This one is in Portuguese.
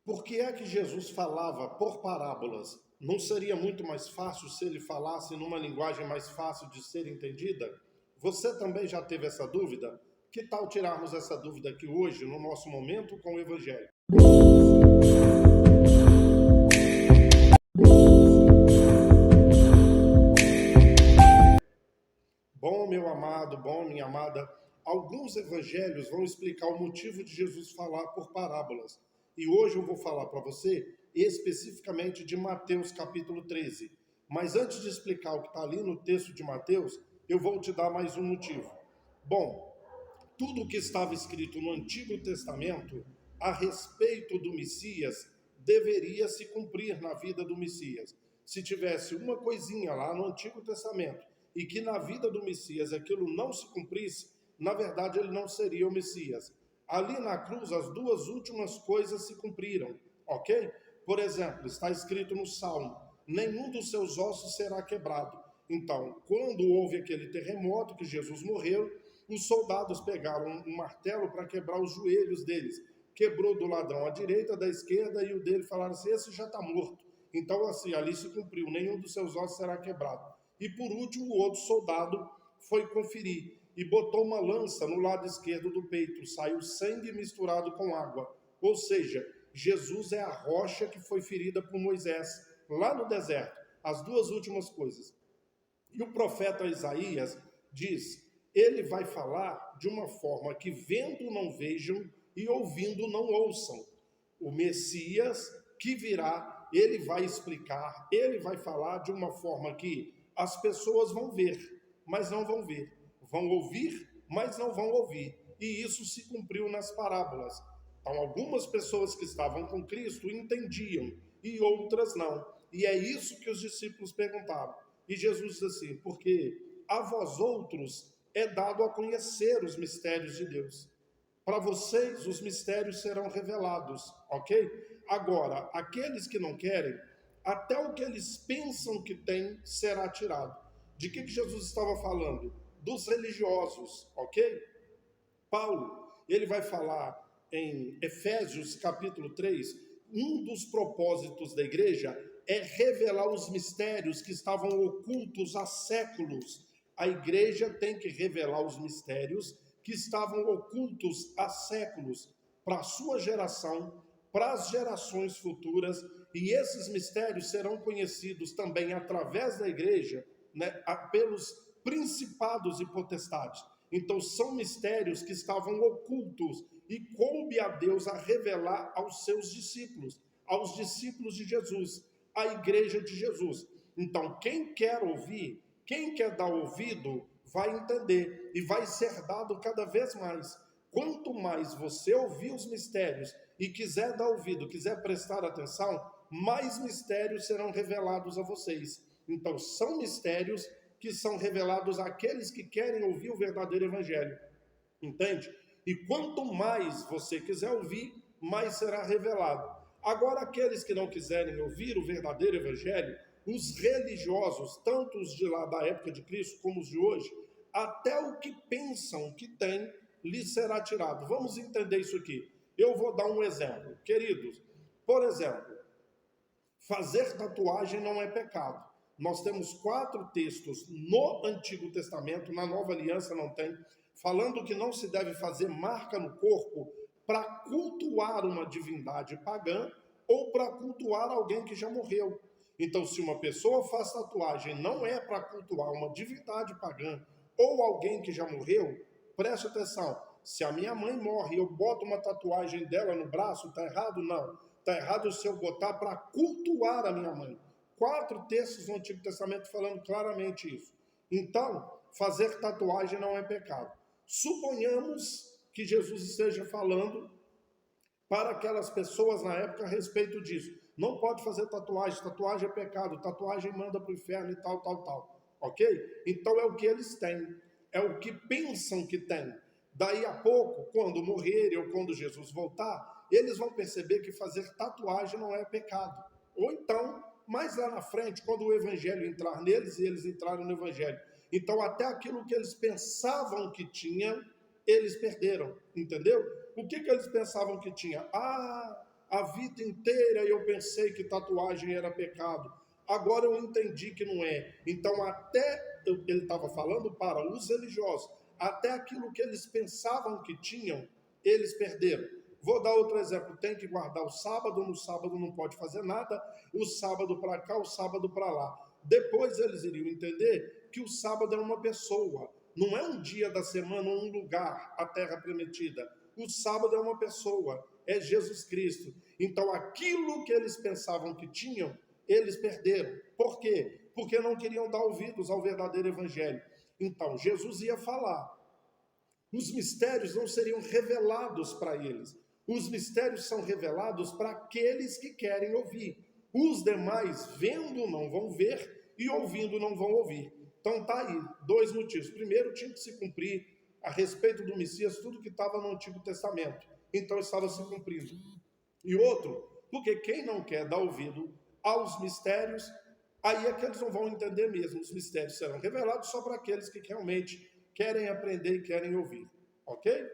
Por que é que Jesus falava por parábolas? Não seria muito mais fácil se ele falasse numa linguagem mais fácil de ser entendida? Você também já teve essa dúvida? Que tal tirarmos essa dúvida aqui hoje, no nosso momento com o Evangelho? Bom, meu amado, bom, minha amada, alguns evangelhos vão explicar o motivo de Jesus falar por parábolas. E hoje eu vou falar para você especificamente de Mateus capítulo 13. Mas antes de explicar o que está ali no texto de Mateus, eu vou te dar mais um motivo. Bom, tudo o que estava escrito no Antigo Testamento a respeito do Messias deveria se cumprir na vida do Messias. Se tivesse uma coisinha lá no Antigo Testamento e que na vida do Messias aquilo não se cumprisse, na verdade ele não seria o Messias. Ali na cruz as duas últimas coisas se cumpriram, ok? Por exemplo, está escrito no Salmo: nenhum dos seus ossos será quebrado. Então, quando houve aquele terremoto que Jesus morreu, os soldados pegaram um martelo para quebrar os joelhos deles. Quebrou do ladrão à direita, da esquerda, e o dele falaram assim: esse já está morto. Então, assim, ali se cumpriu, nenhum dos seus ossos será quebrado. E por último, o outro soldado foi conferir e botou uma lança no lado esquerdo do peito. Saiu sangue misturado com água. Ou seja, Jesus é a rocha que foi ferida por Moisés lá no deserto. As duas últimas coisas. E o profeta Isaías diz: ele vai falar de uma forma que vendo não vejam e ouvindo não ouçam. O Messias que virá, ele vai explicar, ele vai falar de uma forma que as pessoas vão ver, mas não vão ver. Vão ouvir, mas não vão ouvir. E isso se cumpriu nas parábolas. Então, algumas pessoas que estavam com Cristo entendiam e outras não. E é isso que os discípulos perguntaram. E Jesus diz assim: porque a vós outros é dado a conhecer os mistérios de Deus. Para vocês, os mistérios serão revelados, ok? Agora, aqueles que não querem, até o que eles pensam que têm será tirado. De que Jesus estava falando? Dos religiosos, ok? Paulo, ele vai falar em Efésios capítulo 3, um dos propósitos da igreja é revelar os mistérios que estavam ocultos há séculos. A igreja tem que revelar os mistérios que estavam ocultos há séculos para a sua geração, para as gerações futuras, e esses mistérios serão conhecidos também através da igreja, né, pelos principados e potestades. Então são mistérios que estavam ocultos e coube a Deus a revelar aos seus discípulos, aos discípulos de Jesus, à igreja de Jesus. Então quem quer ouvir, quem quer dar ouvido, vai entender e vai ser dado cada vez mais. Quanto mais você ouvir os mistérios e quiser dar ouvido, quiser prestar atenção, mais mistérios serão revelados a vocês. Então são mistérios que são revelados àqueles que querem ouvir o verdadeiro evangelho. Entende? E quanto mais você quiser ouvir, mais será revelado. Agora, aqueles que não quiserem ouvir o verdadeiro evangelho, os religiosos, tanto os de lá da época de Cristo como os de hoje, até o que pensam que tem, lhes será tirado. Vamos entender isso aqui. Eu vou dar um exemplo. Queridos, por exemplo, fazer tatuagem não é pecado. Nós temos 4 textos no Antigo Testamento, na Nova Aliança não tem, falando que não se deve fazer marca no corpo para cultuar uma divindade pagã ou para cultuar alguém que já morreu. Então, se uma pessoa faz tatuagem não é para cultuar uma divindade pagã ou alguém que já morreu, preste atenção. Se a minha mãe morre e eu boto uma tatuagem dela no braço, está errado? Não. Está errado se eu botar para cultuar a minha mãe. 4 textos no Antigo Testamento falando claramente isso. Então, fazer tatuagem não é pecado. Suponhamos que Jesus esteja falando para aquelas pessoas na época a respeito disso. Não pode fazer tatuagem, tatuagem é pecado, tatuagem manda para o inferno e tal, tal, tal. Ok? Então é o que eles têm, é o que pensam que têm. Daí a pouco, quando morrerem ou quando Jesus voltar, eles vão perceber que fazer tatuagem não é pecado. Ou então, mais lá na frente, quando o evangelho entrar neles e eles entrarem no evangelho. Então até aquilo que eles pensavam que tinham, eles perderam, entendeu? O que eles pensavam que tinha? A vida inteira eu pensei que tatuagem era pecado. Agora eu entendi que não é. Então, ele estava falando para os religiosos, até aquilo que eles pensavam que tinham, eles perderam. Vou dar outro exemplo: tem que guardar o sábado, no sábado não pode fazer nada, o sábado para cá, o sábado para lá. Depois eles iriam entender que o sábado é uma pessoa, não é um dia da semana ou um lugar, a terra prometida. O sábado é uma pessoa, é Jesus Cristo. Então aquilo que eles pensavam que tinham, eles perderam. Por quê? Porque não queriam dar ouvidos ao verdadeiro evangelho. Então Jesus ia falar, os mistérios não seriam revelados para eles. Os mistérios são revelados para aqueles que querem ouvir. Os demais, vendo, não vão ver, e ouvindo, não vão ouvir. Então tá aí, dois motivos. Primeiro, tinha que se cumprir a respeito do Messias tudo que estava no Antigo Testamento. Então estava se cumprindo. E outro, porque quem não quer dar ouvido aos mistérios, aí é que eles não vão entender mesmo. Os mistérios serão revelados só para aqueles que realmente querem aprender e querem ouvir. Ok?